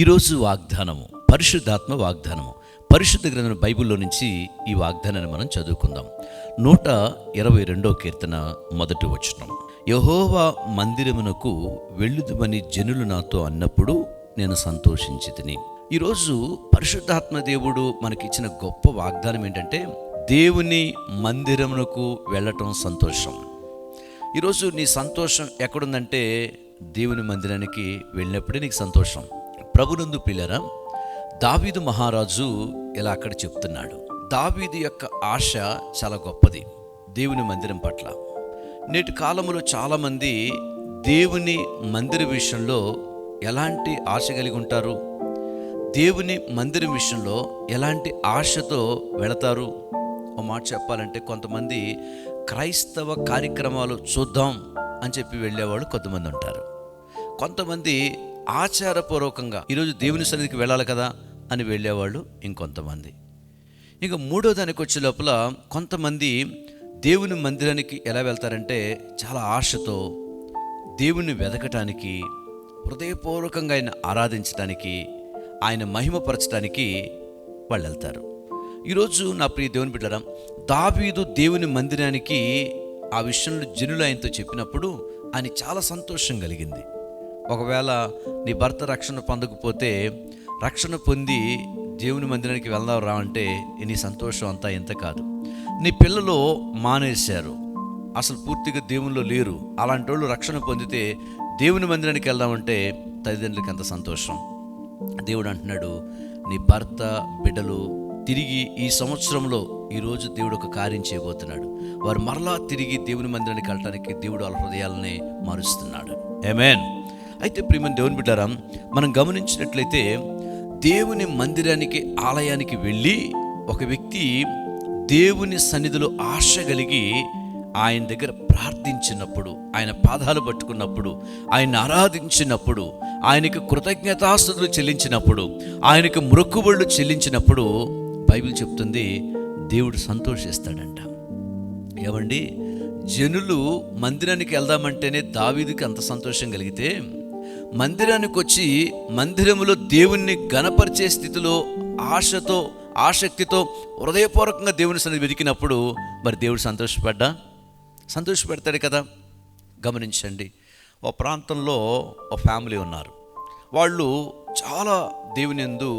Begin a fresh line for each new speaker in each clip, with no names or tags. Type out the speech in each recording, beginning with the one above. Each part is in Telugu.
ఈరోజు వాగ్దానము పరిశుద్ధాత్మ వాగ్దానము. పరిశుద్ధ గ్రంథం బైబిల్లో నుంచి ఈ వాగ్దానాన్ని మనం చదువుకుందాం. 122 కీర్తన మొదటి వచనం. యెహోవా మందిరమునకు వెళ్ళుదుమని జనులు నాతో అన్నప్పుడు నేను సంతోషించితిని. ఈరోజు పరిశుద్ధాత్మ దేవుడు మనకిచ్చిన గొప్ప వాగ్దానం ఏంటంటే, దేవుని మందిరమునకు వెళ్ళటం సంతోషం. ఈరోజు నీ సంతోషం ఎక్కడుందంటే, దేవుని మందిరానికి వెళ్ళినప్పుడే నీకు సంతోషం. ప్రభునందు పిల్లరా, దావీదు మహారాజు ఇలా అక్కడ చెప్తున్నాడు. దావీదు యొక్క ఆశ చాలా గొప్పది దేవుని మందిరం పట్ల. నేటి కాలంలో చాలామంది దేవుని మందిర విషయంలో ఎలాంటి ఆశ కలిగి ఉంటారు? దేవుని మందిరం విషయంలో ఎలాంటి ఆశతో వెళతారు? ఒక మాట చెప్పాలంటే, కొంతమంది క్రైస్తవ కార్యక్రమాలు చూద్దాం అని చెప్పి వెళ్ళేవాళ్ళు కొంతమంది ఉంటారు. కొంతమంది ఆచారపూర్వకంగా ఈరోజు దేవుని సన్నిధికి వెళ్ళాలి కదా అని వెళ్ళేవాళ్ళు ఇంకొంతమంది. ఇంకా మూడో దానికి వచ్చే లోపల కొంతమంది దేవుని మందిరానికి ఎలా వెళ్తారంటే, చాలా ఆశతో దేవుని వెదకటానికి, హృదయపూర్వకంగా ఆయన ఆరాధించడానికి, ఆయన మహిమపరచడానికి వాళ్ళు వెళ్తారు. ఈరోజు నా ప్రియ దేవుని బిడ్డలారా, దావీదు దేవుని మందిరానికి ఆ విషయంలో జనులు ఆయనతో చెప్పినప్పుడు ఆయన చాలా సంతోషం కలిగింది. ఒకవేళ నీ భర్త రక్షణ పొందకపోతే, రక్షణ పొంది దేవుని మందిరానికి వెళ్దాం రా అంటే నీ సంతోషం అంతా ఎంత కాదు. నీ పిల్లలు మానేశారు, అసలు పూర్తిగా దేవునిలో లేరు, అలాంటి వాళ్ళు రక్షణ పొందితే దేవుని మందిరానికి వెళ్దామంటే తల్లిదండ్రులకి ఎంత సంతోషం. దేవుడు అంటున్నాడు, నీ భర్త బిడ్డలు తిరిగి ఈ సంవత్సరంలో ఈరోజు దేవుడు ఒక కార్యం చేయబోతున్నాడు. వారు మరలా తిరిగి దేవుని మందిరానికి వెళ్ళటానికి దేవుడు వాళ్ళ హృదయాలనే మారుస్తున్నాడు. ఆమేన్. అయితే ప్రియమైన దేవుని బిడ్డలారా, మనం గమనించినట్లయితే దేవుని మందిరానికి, ఆలయానికి వెళ్ళి ఒక వ్యక్తి దేవుని సన్నిధిలో ఆశ కలిగి ఆయన దగ్గర ప్రార్థించినప్పుడు, ఆయన పాదాలు పట్టుకున్నప్పుడు, ఆయన ఆరాధించినప్పుడు, ఆయనకు కృతజ్ఞతాస్తుతులు చెల్లించినప్పుడు, ఆయనకు మొక్కుబడులు చెల్లించినప్పుడు బైబిల్ చెప్తుంది దేవుడు సంతోషిస్తాడంట. ఏమండి, జనులు మందిరానికి వెళ్దామంటేనే దావీదుకి అంత సంతోషం కలిగితే, మందిరానికి వచ్చి మందిరములో దేవుణ్ణి గణపరిచే స్థితిలో ఆశతో, ఆసక్తితో, హృదయపూర్వకంగా దేవుని సన్నిధి వెతికినప్పుడు మరి దేవుడు సంతోషపెడతాడు కదా. గమనించండి, ఓ ప్రాంతంలో ఓ ఫ్యామిలీ ఉన్నారు. వాళ్ళు చాలా దేవుని యందు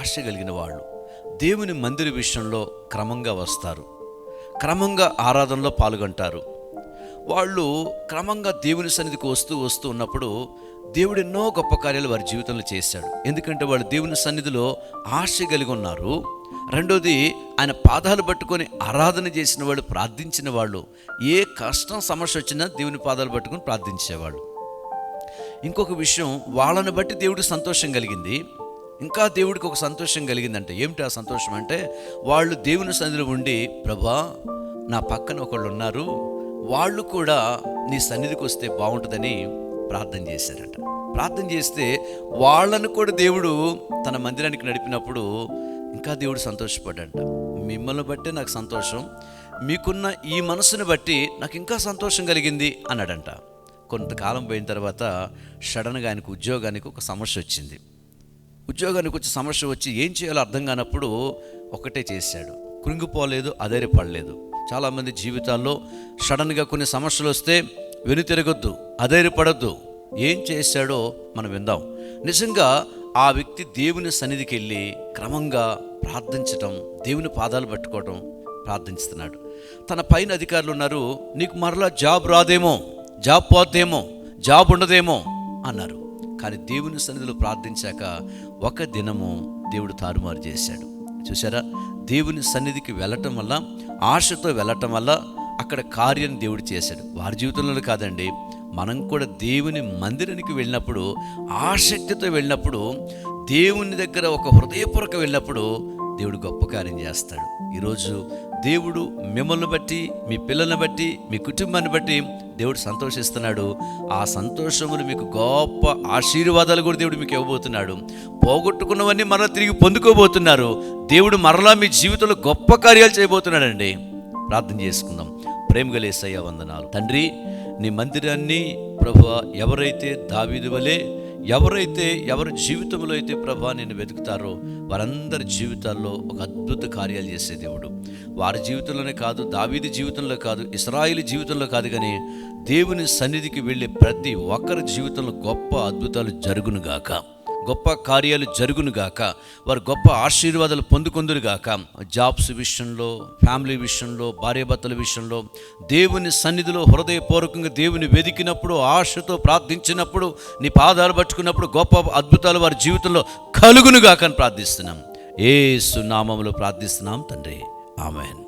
ఆశ కలిగిన వాళ్ళు. దేవుని మందిర విషయంలో క్రమంగా వస్తారు, క్రమంగా ఆరాధనలో పాల్గొంటారు. వాళ్ళు క్రమంగా దేవుని సన్నిధికి వస్తూ ఉన్నప్పుడు దేవుడు ఎన్నో గొప్ప కార్యాలు వారి జీవితంలో చేశాడు. ఎందుకంటే వాళ్ళు దేవుని సన్నిధిలో ఆశ కలిగి ఉన్నారు. రెండోది, ఆయన పాదాలు పట్టుకొని ఆరాధన చేసిన వాళ్ళు, ప్రార్థించిన వాళ్ళు, ఏ కష్టం సమస్య వచ్చినా దేవుని పాదాలు పట్టుకొని ప్రార్థించేవాళ్ళు. ఇంకొక విషయం, వాళ్ళని బట్టి దేవుడికి సంతోషం కలిగింది. ఇంకా దేవుడికి ఒక సంతోషం కలిగిందంటే ఏమిటి ఆ సంతోషం అంటే, వాళ్ళు దేవుని సన్నిధిలో ఉండి, ప్రభా నా పక్కన ఒకళ్ళు ఉన్నారు, వాళ్ళు కూడా నీ సన్నిధికి వస్తే బాగుంటుందని ప్రార్థన చేశారట. ప్రార్థన చేస్తే వాళ్ళను కూడా దేవుడు తన మందిరానికి నడిపినప్పుడు ఇంకా దేవుడు సంతోషపడ్డాడంట. మిమ్మల్ని బట్టే నాకు సంతోషం, మీకున్న ఈ మనసుని బట్టి నాకు ఇంకా సంతోషం కలిగింది అన్నాడంట. కొంతకాలం పోయిన తర్వాత సడన్గా ఆయనకు ఉద్యోగానికి ఒక సమస్య వచ్చింది. ఉద్యోగానికి వచ్చి సమస్య వచ్చి ఏం చేయాలో అర్థం కానప్పుడు ఒకటే చేశాడు, కృంగిపోలేదు, అధైర్యపడలేదు. చాలామంది జీవితాల్లో సడన్గా కొన్ని సమస్యలు వస్తే వెనుతిరగొద్దు, అధైర్యపడొద్దు. ఏం చేశాడో మనం విందాం. నిజంగా ఆ వ్యక్తి దేవుని సన్నిధికి వెళ్ళి క్రమంగా ప్రార్థించటం, దేవుని పాదాలు పట్టుకోవటం, ప్రార్థిస్తున్నాడు. తన పైన అధికారులు ఉన్నారు, నీకు మరలా జాబ్ రాదేమో, జాబ్ పోతేమో, జాబ్ ఉండదేమో అన్నారు. కానీ దేవుని సన్నిధిలో ప్రార్థించాక ఒక దినము దేవుడు తారుమారు చేశాడు. చూసారా, దేవుని సన్నిధికి వెళ్ళటం వల్ల, ఆశతో వెళ్ళటం వల్ల అక్కడ కార్యం దేవుడు చేశాడు. వారి జీవితంలో కాదండి, మనం కూడా దేవుని మందిరానికి వెళ్ళినప్పుడు, ఆసక్తితో వెళ్ళినప్పుడు, దేవుని దగ్గర ఒక హృదయపూర్వక వెళ్ళినప్పుడు దేవుడు గొప్ప కార్యం చేస్తాడు. ఈరోజు దేవుడు మిమ్మల్ని బట్టి, మీ పిల్లల్ని బట్టి, మీ కుటుంబాన్ని బట్టి దేవుడు సంతోషిస్తున్నాడు. ఆ సంతోషములు మీకు గొప్ప ఆశీర్వాదాలు కూడా దేవుడు మీకు ఇవ్వబోతున్నాడు. పోగొట్టుకున్నవన్నీ మరలా తిరిగి పొందుకోబోతున్నారు. దేవుడు మరలా మీ జీవితంలో గొప్ప కార్యాలు చేయబోతున్నాడండి. ప్రార్థన చేసుకుందాం. ప్రేమగల యేసయ్య వందనాలు. తండ్రి, నీ మందిరాన్ని ప్రభువా ఎవరైతే దావీదు వలె ఎవరి జీవితంలో అయితే ప్రభా నేను వెతుకుతారో వారందరి జీవితాల్లో ఒక అద్భుత కార్యాలు చేసే దేవుడు. వారి జీవితంలోనే కాదు, దావీదు జీవితంలో కాదు, ఇశ్రాయేలు జీవితంలో కాదు, కానీ దేవుని సన్నిధికి వెళ్ళే ప్రతి ఒక్కరి జీవితంలో గొప్ప అద్భుతాలు జరుగునుగాక, గొప్ప కార్యాలు జరుగునుగాక, వారు గొప్ప ఆశీర్వాదాలు పొందుకొందురుగాక. జాబ్స్ విషయంలో, ఫ్యామిలీ విషయంలో, భార్యాభర్తల విషయంలో దేవుని సన్నిధిలో హృదయపూర్వకంగా దేవుని వెదికినప్పుడు, ఆశతో ప్రార్థించినప్పుడు, నీ పాదాలు పట్టుకున్నప్పుడు గొప్ప అద్భుతాలు వారి జీవితంలో కలుగునుగాక అని ప్రార్థిస్తున్నాం. యేసు నామములో ప్రార్థిస్తున్నాం తండ్రి, ఆమేన్.